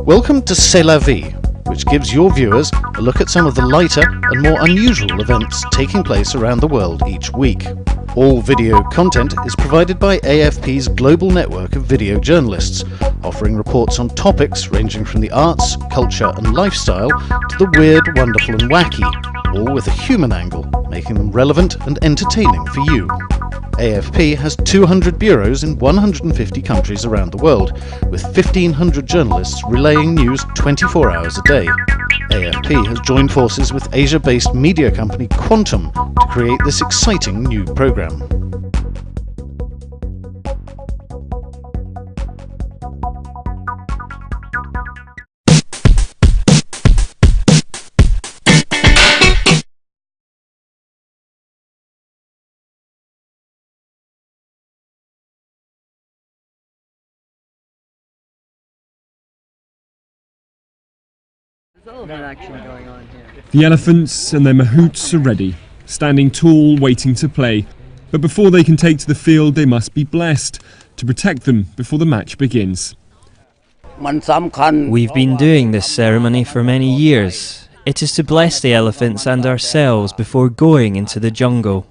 Welcome to C'est la Vie, which gives your viewers a look at some of the lighter and more unusual events taking place around the world each week. All video content is provided by AFP's global network of video journalists, offering reports on topics ranging from the arts, culture and lifestyle to the weird, wonderful and wacky, all with a human angle, making them relevant and entertaining for you. AFP has 200 bureaus in 150 countries around the world, with 1,500 journalists relaying news 24 hours a day. AFP has joined forces with Asia-based media company Quantum to create this exciting new programme. The elephants and their mahouts are ready, standing tall, waiting to play. But before they can take to the field, they must be blessed to protect them before the match begins. We've been doing this ceremony for many years. It is to bless the elephants and ourselves before going into the jungle.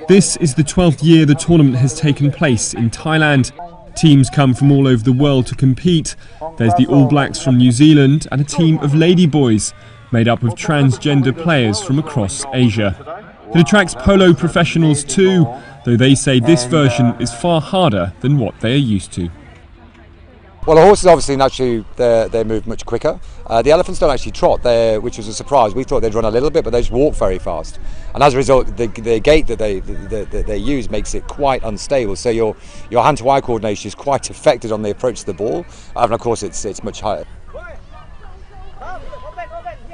This is the 12th year the tournament has taken place in Thailand. Teams come from all over the world to compete. There's the All Blacks from New Zealand and a team of ladyboys made up of transgender players from across Asia. It attracts polo professionals too, though they say this version is far harder than what they are used to. Well, the horses obviously naturally they move much quicker. The elephants don't actually trot, which was a surprise. We thought they'd run a little bit, but they just walk very fast. And as a result, the gait that they use makes it quite unstable. So your hand-to-eye coordination is quite affected on the approach to the ball, and of course it's much higher.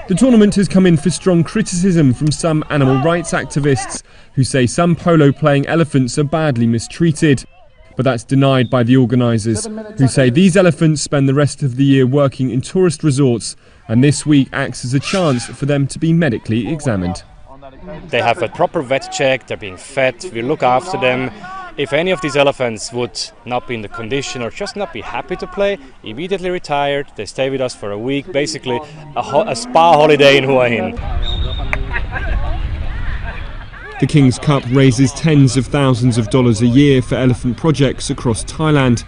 The tournament has come in for strong criticism from some animal rights activists who say some polo-playing elephants are badly mistreated. But that's denied by the organisers, who say these elephants spend the rest of the year working in tourist resorts, and this week acts as a chance for them to be medically examined. They have a proper vet check, they're being fed, we look after them. If any of these elephants would not be in the condition or just not be happy to play, immediately retired, they stay with us for a week, basically a spa holiday in Hua Hin. The King's Cup raises tens of thousands of dollars a year for elephant projects across Thailand.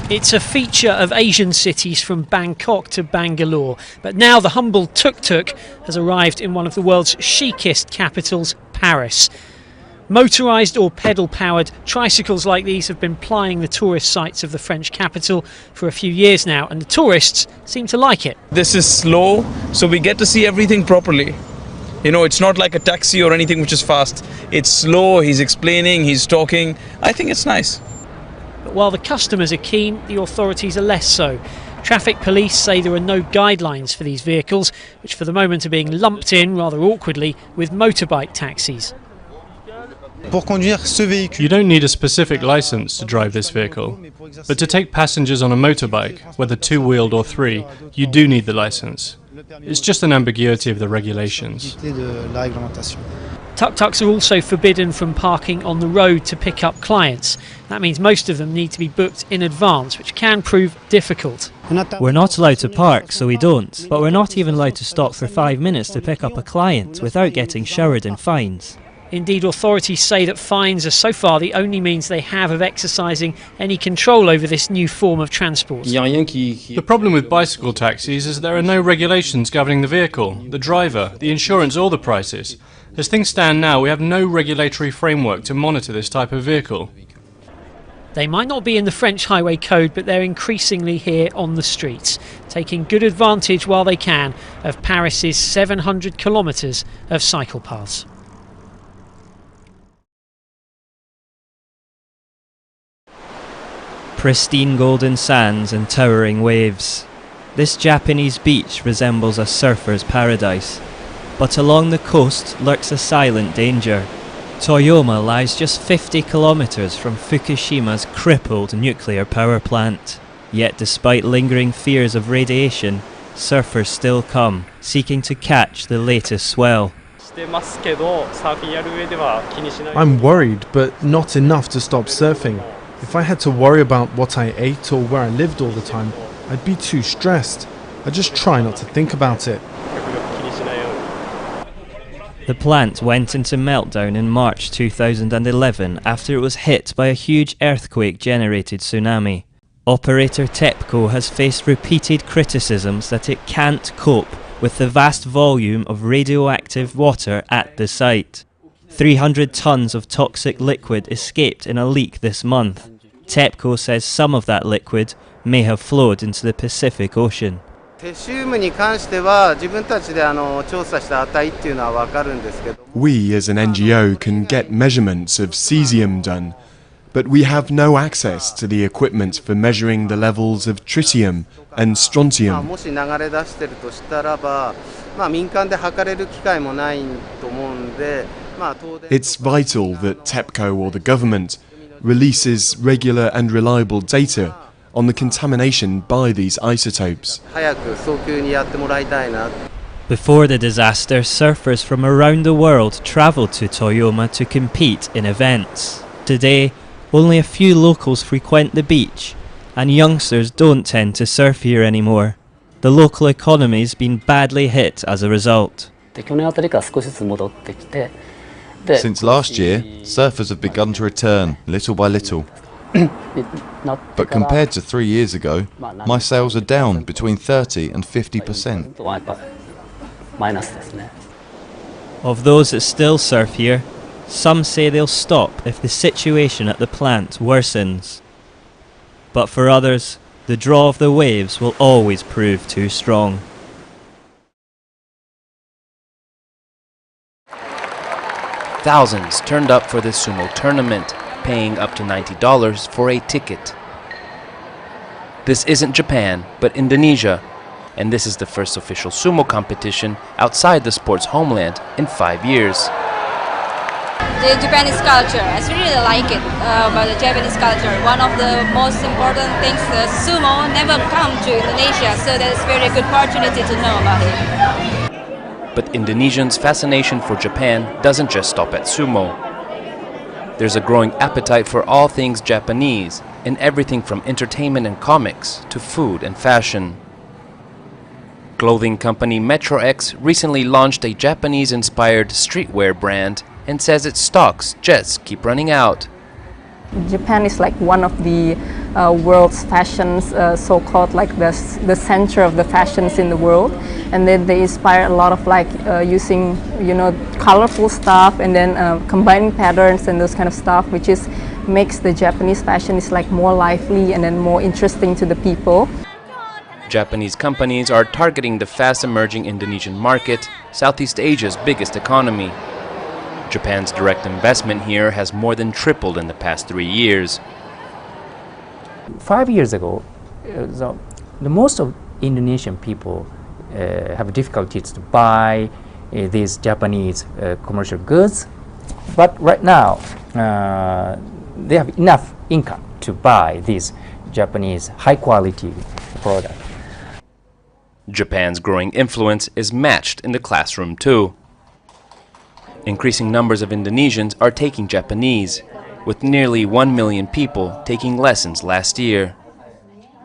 It's a feature of Asian cities from Bangkok to Bangalore, but now the humble tuk-tuk has arrived in one of the world's chicest capitals, Paris. Motorised or pedal-powered tricycles like these have been plying the tourist sites of the French capital for a few years now, and the tourists seem to like it. This is slow, so we get to see everything properly. You know, it's not like a taxi or anything which is fast. It's slow, he's explaining, he's talking. I think it's nice. But while the customers are keen, the authorities are less so. Traffic police say there are no guidelines for these vehicles, which for the moment are being lumped in, rather awkwardly, with motorbike taxis. You don't need a specific license to drive this vehicle, but to take passengers on a motorbike, whether two-wheeled or three, you do need the license. It's just an ambiguity of the regulations. Tuk-tuks are also forbidden from parking on the road to pick up clients. That means most of them need to be booked in advance, which can prove difficult. We're not allowed to park, so we don't, but we're not even allowed to stop for 5 minutes to pick up a client without getting showered in fines. Indeed, authorities say that fines are so far the only means they have of exercising any control over this new form of transport. The problem with bicycle taxis is there are no regulations governing the vehicle, the driver, the insurance or the prices. As things stand now, we have no regulatory framework to monitor this type of vehicle. They might not be in the French highway code, but they're increasingly here on the streets, taking good advantage while they can of Paris's 700 kilometres of cycle paths. Pristine golden sands and towering waves. This Japanese beach resembles a surfer's paradise. But along the coast lurks a silent danger. Toyoma lies just 50 kilometres from Fukushima's crippled nuclear power plant. Yet despite lingering fears of radiation, surfers still come, seeking to catch the latest swell. I'm worried, but not enough to stop surfing. If I had to worry about what I ate or where I lived all the time, I'd be too stressed. I just try not to think about it. The plant went into meltdown in March 2011 after it was hit by a huge earthquake-generated tsunami. Operator TEPCO has faced repeated criticisms that it can't cope with the vast volume of radioactive water at the site. 300 tons of toxic liquid escaped in a leak this month. TEPCO says some of that liquid may have flowed into the Pacific Ocean. We as an NGO can get measurements of cesium done, but we have no access to the equipment for measuring the levels of tritium and strontium. It's vital that TEPCO or the government releases regular and reliable data on the contamination by these isotopes. Before the disaster, surfers from around the world travelled to Toyoma to compete in events. Today, only a few locals frequent the beach, and youngsters don't tend to surf here anymore. The local economy's been badly hit as a result. Since last year, surfers have begun to return, little by little. But compared to 3 years ago, my sales are down between 30 and 50%. Of those that still surf here, some say they'll stop if the situation at the plant worsens. But for others, the draw of the waves will always prove too strong. Thousands turned up for this sumo tournament, paying up to $90 for a ticket. This isn't Japan, but Indonesia, and this is the first official sumo competition outside the sport's homeland in 5 years. The Japanese culture, I really like it about the Japanese culture. One of the most important things, sumo never come to Indonesia, so that's a very good opportunity to know about it. But Indonesians' fascination for Japan doesn't just stop at sumo. There's a growing appetite for all things Japanese, in everything from entertainment and comics to food and fashion. Clothing company Metro X recently launched a Japanese-inspired streetwear brand and says its stocks just keep running out. Japan is like one of the world's fashions, so-called like the center of the fashions in the world, and then they inspire a lot of like using colorful stuff and then combining patterns and those kind of stuff, which is makes the Japanese fashion is like more lively and then more interesting to the people. Japanese companies are targeting the fast-emerging Indonesian market, Southeast Asia's biggest economy. Japan's direct investment here has more than tripled in the past 3 years. 5 years ago, the most of Indonesian people have difficulties to buy these Japanese commercial goods, but right now they have enough income to buy these Japanese high-quality products. Japan's growing influence is matched in the classroom too. Increasing numbers of Indonesians are taking Japanese, with nearly 1 million people taking lessons last year.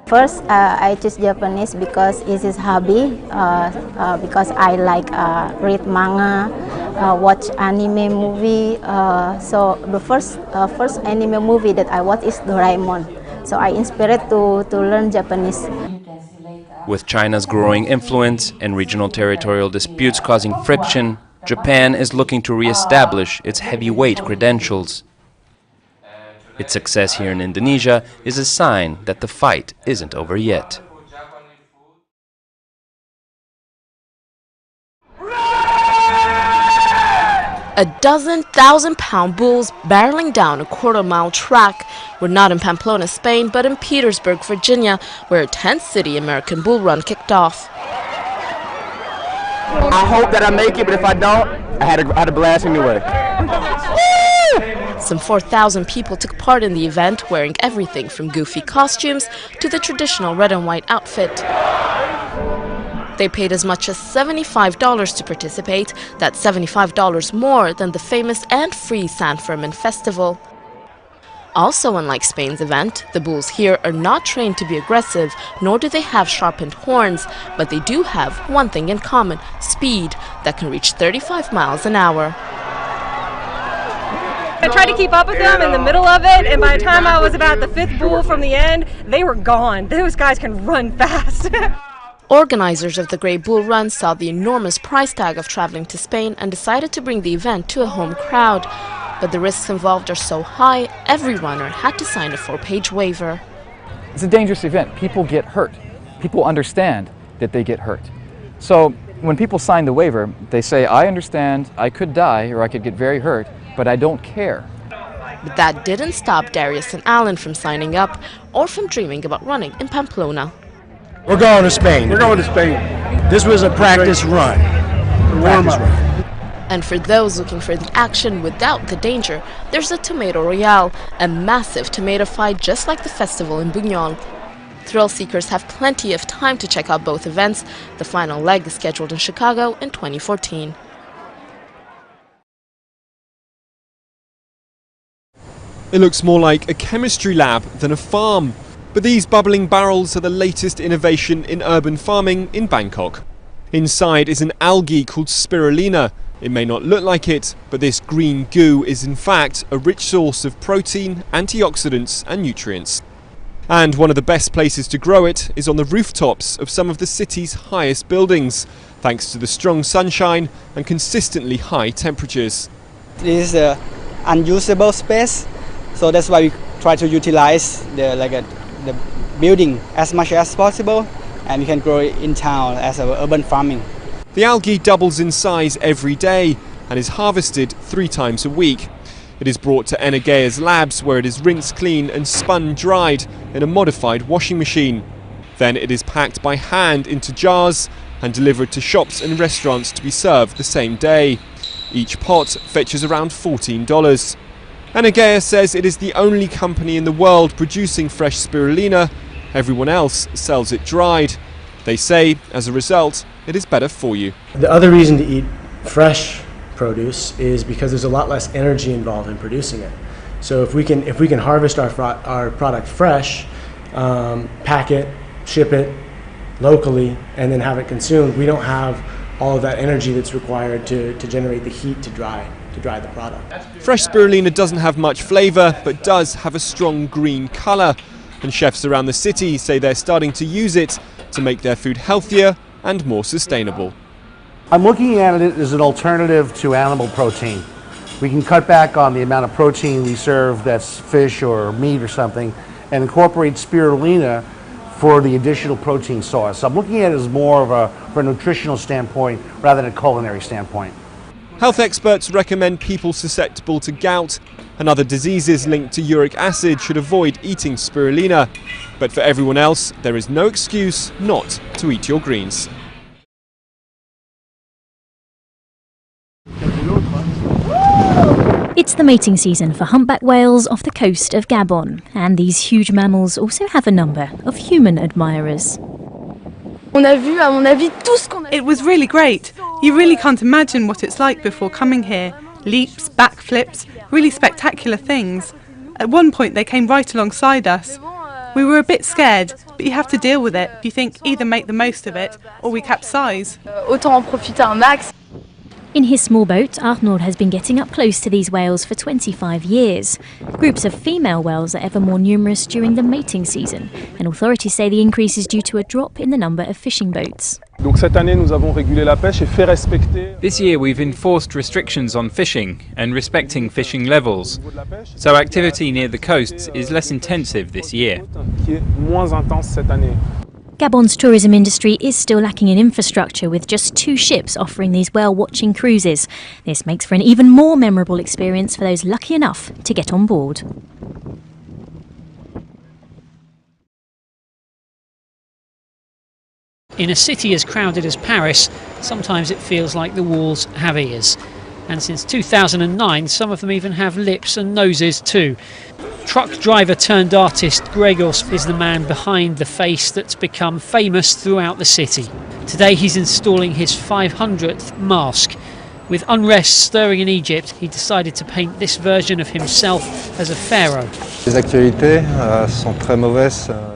First, I choose Japanese because it is hobby, because I like read manga, watch anime movie. So the first anime movie that I watch is Doraemon. So I inspired to learn Japanese. With China's growing influence and regional territorial disputes causing friction, Japan is looking to re-establish its heavyweight credentials. Its success here in Indonesia is a sign that the fight isn't over yet. A dozen 1,000-pound bulls barreling down a quarter-mile track. We're not in Pamplona, Spain, but in Petersburg, Virginia, where a 10th City American Bull Run kicked off. I hope that I make it, but if I don't, I had a blast anyway. Some 4,000 people took part in the event, wearing everything from goofy costumes to the traditional red and white outfit. They paid as much as $75 to participate. That's $75 more than the famous and free San Fermin Festival. Also, unlike Spain's event, the bulls here are not trained to be aggressive, nor do they have sharpened horns, but they do have one thing in common: speed that can reach 35 miles an hour. I tried to keep up with them in the middle of it, and by the time I was about the 5th bull from the end, they were gone. Those guys can run fast. Organizers of the Great Bull Run saw the enormous price tag of traveling to Spain and decided to bring the event to a home crowd. But the risks involved are so high, every runner had to sign a 4-page waiver. It's a dangerous event. People get hurt. People understand that they get hurt. So when people sign the waiver, they say, I understand I could die or I could get very hurt, but I don't care. But that didn't stop Darius and Alan from signing up or from dreaming about running in Pamplona. We're going to Spain. We're going to Spain. This was a practice run. Practice run. And for those looking for the action without the danger, there's a Tomato Royale, a massive tomato fight just like the festival in Buñol. Thrill seekers have plenty of time to check out both events. The final leg is scheduled in Chicago in 2014. It looks more like a chemistry lab than a farm. But these bubbling barrels are the latest innovation in urban farming in Bangkok. Inside is an algae called spirulina. It may not look like it, but this green goo is in fact a rich source of protein, antioxidants and nutrients. And one of the best places to grow it is on the rooftops of some of the city's highest buildings, thanks to the strong sunshine and consistently high temperatures. This is an unusable space, so that's why we try to utilize the building as much as possible, and we can grow it in town as urban farming. The algae doubles in size every day and is harvested 3 times a week. It is brought to Energea's labs where it is rinsed clean and spun dried in a modified washing machine. Then it is packed by hand into jars and delivered to shops and restaurants to be served the same day. Each pot fetches around $14. Energea says it is the only company in the world producing fresh spirulina. Everyone else sells it dried. They say, as a result, it is better for you. The other reason to eat fresh produce is because there's a lot less energy involved in producing it. So if we can harvest our product fresh, pack it, ship it locally, and then have it consumed, we don't have all of that energy that's required to generate the heat to dry the product. Fresh spirulina doesn't have much flavour, but does have a strong green colour. And chefs around the city say they're starting to use it to make their food healthier and more sustainable. I'm looking at it as an alternative to animal protein. We can cut back on the amount of protein we serve that's fish or meat or something and incorporate spirulina for the additional protein source. So I'm looking at it as more of from a nutritional standpoint rather than a culinary standpoint. Health experts recommend people susceptible to gout and other diseases linked to uric acid should avoid eating spirulina. But for everyone else, there is no excuse not to eat your greens. It's the mating season for humpback whales off the coast of Gabon, and these huge mammals also have a number of human admirers. It was really great. You really can't imagine what it's like before coming here. Leaps, backflips, really spectacular things. At one point they came right alongside us. We were a bit scared, but you have to deal with it. You think either make the most of it or we capsize. In his small boat, Arnold has been getting up close to these whales for 25 years. Groups of female whales are ever more numerous during the mating season, and authorities say the increase is due to a drop in the number of fishing boats. This year we've enforced restrictions on fishing and respecting fishing levels, so activity near the coasts is less intensive this year. Gabon's tourism industry is still lacking in infrastructure, with just 2 ships offering these whale-watching cruises. This makes for an even more memorable experience for those lucky enough to get on board. In a city as crowded as Paris, sometimes it feels like the walls have ears. And since 2009, some of them even have lips and noses too. Truck driver turned artist Gregos is the man behind the face that's become famous throughout the city. Today he's installing his 500th mask. With unrest stirring in Egypt, he decided to paint this version of himself as a pharaoh.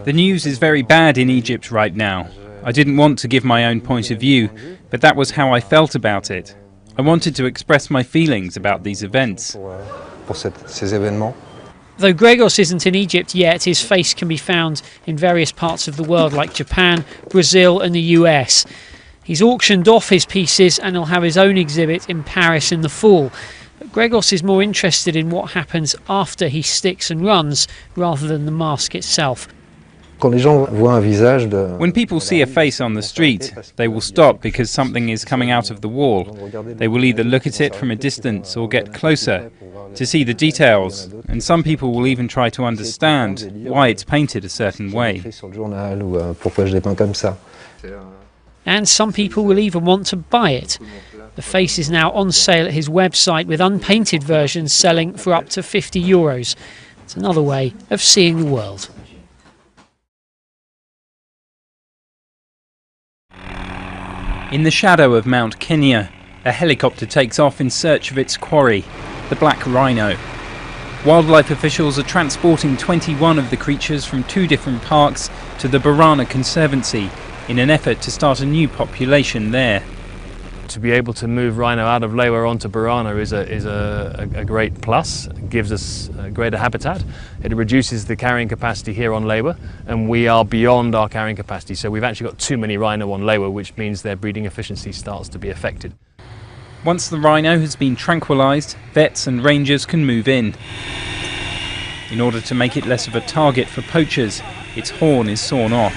The news is very bad in Egypt right now. I didn't want to give my own point of view, but that was how I felt about it. I wanted to express my feelings about these events. Though Gregos isn't in Egypt yet, his face can be found in various parts of the world like Japan, Brazil and the US. He's auctioned off his pieces and he'll have his own exhibit in Paris in the fall. But Gregos is more interested in what happens after he sticks and runs rather than the mask itself. When people see a face on the street, they will stop because something is coming out of the wall. They will either look at it from a distance or get closer to see the details, and some people will even try to understand why it's painted a certain way. And some people will even want to buy it. The face is now on sale at his website with unpainted versions selling for up to €50. It's another way of seeing the world. In the shadow of Mount Kenya, a helicopter takes off in search of its quarry, the black rhino. Wildlife officials are transporting 21 of the creatures from 2 different parks to the Barana Conservancy in an effort to start a new population there. To be able to move rhino out of Lewa onto Barana is a great plus. It gives us greater habitat. It reduces the carrying capacity here on Lewa, and we are beyond our carrying capacity. So we've actually got too many rhino on Lewa, which means their breeding efficiency starts to be affected. Once the rhino has been tranquilised, vets and rangers can move in. In order to make it less of a target for poachers, its horn is sawn off.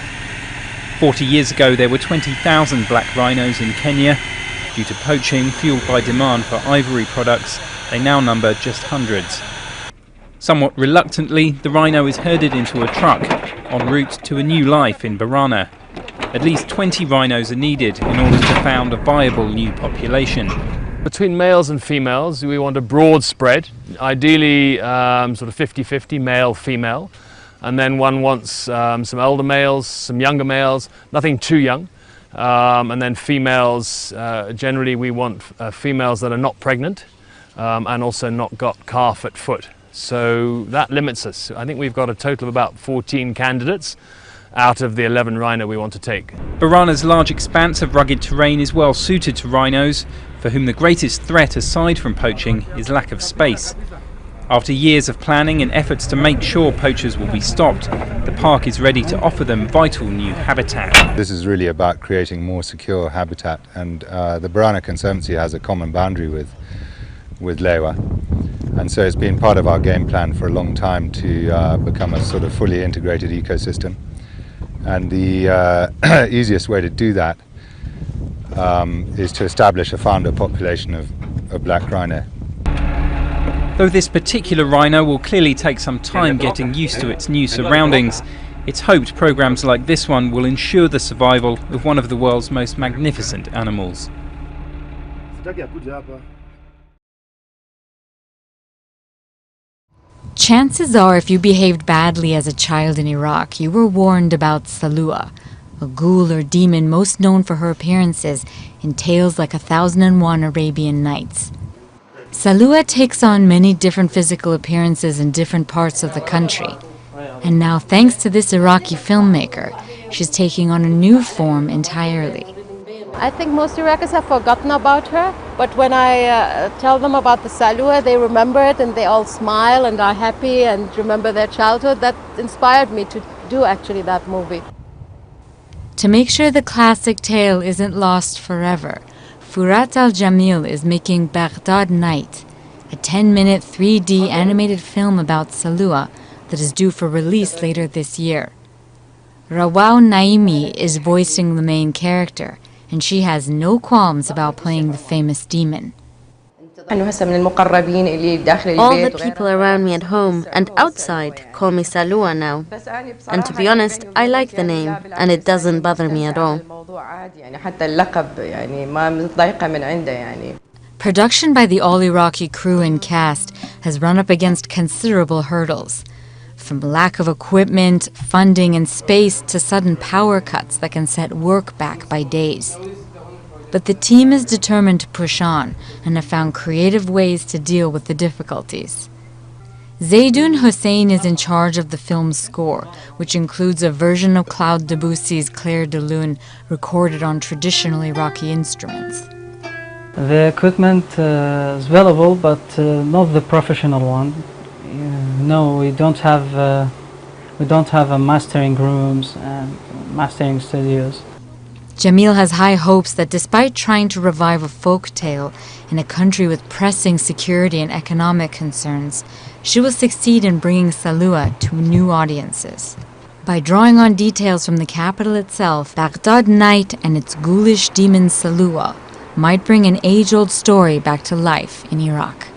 40 years ago there were 20,000 black rhinos in Kenya. Due to poaching fueled by demand for ivory products, they now number just hundreds. Somewhat reluctantly, the rhino is herded into a truck en route to a new life in Barana. At least 20 rhinos are needed in order to found a viable new population. Between males and females, we want a broad spread, ideally sort of 50-50 male-female. And then one wants some older males, some younger males, nothing too young. And then females, generally we want females that are not pregnant and also not got calf at foot. So that limits us. I think we've got a total of about 14 candidates out of the 11 rhino we want to take. Barana's large expanse of rugged terrain is well suited to rhinos, for whom the greatest threat aside from poaching is lack of space. After years of planning and efforts to make sure poachers will be stopped, the park is ready to offer them vital new habitat. This is really about creating more secure habitat, and the Barana Conservancy has a common boundary with Lewa, and so it's been part of our game plan for a long time to become a sort of fully integrated ecosystem. And the easiest way to do that is to establish a founder population of black rhino. Though this particular rhino will clearly take some time getting used to its new surroundings, it's hoped programs like this one will ensure the survival of one of the world's most magnificent animals. Chances are if you behaved badly as a child in Iraq, you were warned about Salua, a ghoul or demon most known for her appearances in tales like 1001 Arabian Nights. Salua takes on many different physical appearances in different parts of the country. And now, thanks to this Iraqi filmmaker, she's taking on a new form entirely. I think most Iraqis have forgotten about her, but when I tell them about the Salua, they remember it and they all smile and are happy and remember their childhood. That inspired me to do actually that movie. To make sure the classic tale isn't lost forever, Furat Al-Jamil is making Baghdad Night, a 10-minute 3D animated film about Salua that is due for release later this year. Rawau Naimi is voicing the main character, and she has no qualms about playing the famous demon. All the people around me at home and outside call me Salua now. And to be honest, I like the name, and it doesn't bother me at all. Production by the all-Iraqi crew and cast has run up against considerable hurdles. from lack of equipment, funding, and space to sudden power cuts that can set work back by days. But the team is determined to push on and have found creative ways to deal with the difficulties. Zeydoun Hussein is in charge of the film's score, which includes a version of Claude Debussy's Clair de Lune recorded on traditional Iraqi instruments. The equipment is available, but not the professional one. No, we don't have mastering rooms and mastering studios. Jamil has high hopes that despite trying to revive a folk tale in a country with pressing security and economic concerns, she will succeed in bringing Salua to new audiences. By drawing on details from the capital itself, Baghdad night and its ghoulish demon Salua might bring an age-old story back to life in Iraq.